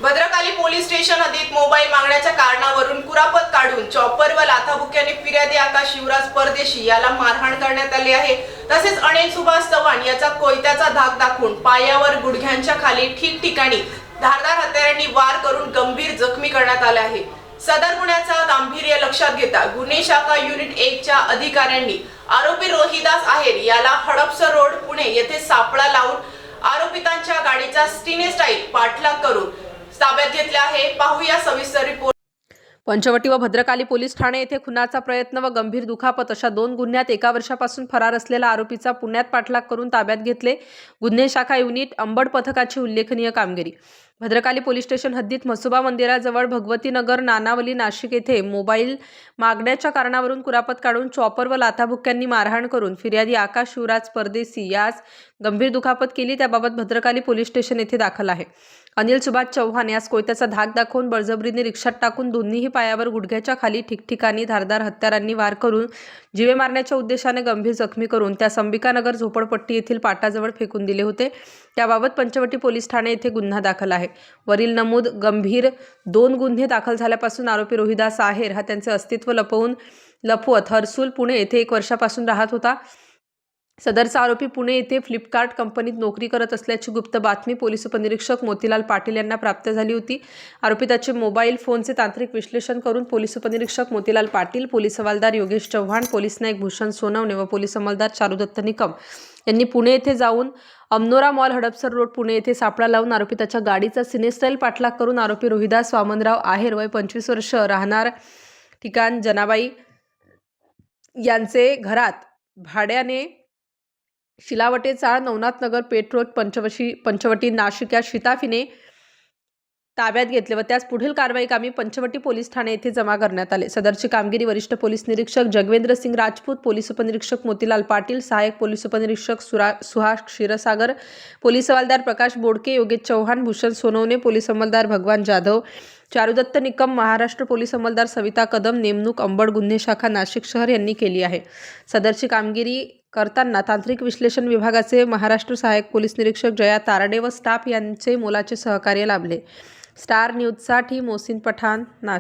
Bhadrakali police station हद्दीत mobile मागण्याच्या कारणावरून कुरापत काढून चॉपर व लाथाबुक्क्याने फिर्यादी आकाश शिवराज परदेशी याला मारहाण करण्यात आली आहे। तसेच अनिल सुभाष चव्हाण याचा कोयत्याचा धाक दाखवून पायावर गुडघ्यांच्या खाली ठिकठिकाणी धारदार हत्यारांनी वार करून गंभीर जखमी करण्यात आले आहे। सदर गुन्ह्याचा गांभीर्य लक्षात घेता गुन्हे शाखा युनिट 1 च्या अधिकाऱ्यांनी आरोपी रोहिदास आहेर याला हडपसर रोड पुणे येथे सापळा लावून आरोपितांच्या गाडीचा स्टिने स्टाईल पाठलाग करून ताब्यात घेतले आहे। पाहूया सविस्तर रिपोर्ट। पंचवटी व भद्रकाली पोलीस ठाणे येथे खुनाचा प्रयत्न व गंभीर दुखापत अशा 2 गुन्ह्यात 1 वर्षापासून फरार असलेला आरोपीचा पुण्यात पाठलाग करून ताब्यात घेतले। गुन्हे शाखा युनिट अंबड पथकाची उल्लेखनीय कामगिरी। भद्रकाली पोलीस स्टेशन हद्दीत म्हसोबा मंदिराजवळ भगवतीनगर नानावली नाशिक येथे मोबाईल मागण्याच्या कारणावरून कुरापत काढून चॉपर व लाथाबुक्क्यांनी मारहाण करून फिर्यादी आकाश शिवराज परदेशी यास गंभीर दुखापत केली। त्याबाबत भद्रकाली पोलीस स्टेशन येथे दाखल आहे। अनिल सुभाष चव्हाण यास कोयत्याचा धाक दाखवून बळजबरीने रिक्षात टाकून दोन्हीही पायावर गुडघ्याच्या खाली ठिकठिकाणी धारदार हत्यारांनी वार करून जीवे मारण्याच्या उद्देशाने गंभीर जखमी करून त्यास अंबिकानगर झोपडपट्टी येथील पाटाजवळ फेकून दिले होते। त्याबाबत पंचवटी पोलीस ठाणे येथे गुन्हा दाखल आहे। वरील नमूद गंभीर 2 गुन्हे दाखल झाल्यापासून आरोपी रोहिदास आहेर हा त्यांचे अस्तित्व लपवत हर्सुल पुणे येथे 1 वर्षापासून राहत होता। सदरचा आरोपी पुणे येथे फ्लिपकार्ट कंपनीत नोकरी करत असल्याची गुप्त बातमी पोलीस उपनिरीक्षक मोतीलाल पाटील यांना प्राप्त झाली होती। आरोपिताचे मोबाईल फोनचे तांत्रिक विश्लेषण करून पोलीस उपनिरीक्षक मोतीलाल पाटील, पोलीस हवालदार योगेश चव्हाण, पोलीस नाईक भूषण सोनवणे व पोलीस अंमलदार चारुदत्त निकम यांनी पुणे येथे जाऊन अमनोरा मॉल हडपसर रोड पुणे येथे सापळा लावून आरोपिताच्या गाडीचा सिनेस्टाईल पाठलाग करून आरोपी रोहिदास वामनराव आहेर वय 25 वर्ष राहणार ठिकाण जनाबाई यांचे घरात भाड्याने शिलावटे चाळ नवनाथ नगर पेठ रोड पंचवटी नाशिक या शिताफीने ताब्यात घेतले व त्यास पुढील कारवाई कामी पंचवटी पोलीस ठाणे येथे जमा करण्यात आले। सदरची कामगिरी वरिष्ठ पोलीस निरीक्षक जगवेंद्र सिंग राजपूत, पोलीस उपनिरीक्षक मोतीलाल पाटील, सहाय्यक पोलीस उपनिरीक्षक सुहास क्षीरसागर, पोलीस हवालदार प्रकाश बोडके, योगेश चव्हाण, भूषण सोनवणे, पोलीस अंमलदार भगवान जाधव, चारुदत्त निकम, महाराष्ट्र पोलीस अंमलदार सविता कदम, नेमणूक अंबड गुन्हे शाखा नाशिक शहर यांनी केली आहे। सदरची कामगिरी करताना तांत्रिक विश्लेषण विभागाचे महाराष्ट्र सहाय्यक पोलीस निरीक्षक जया तारडे व स्टाफ यांचे मोलाचे सहकार्य लाभले। स्टार न्यूजसाठी मोहसिन पठाण, नाशिक।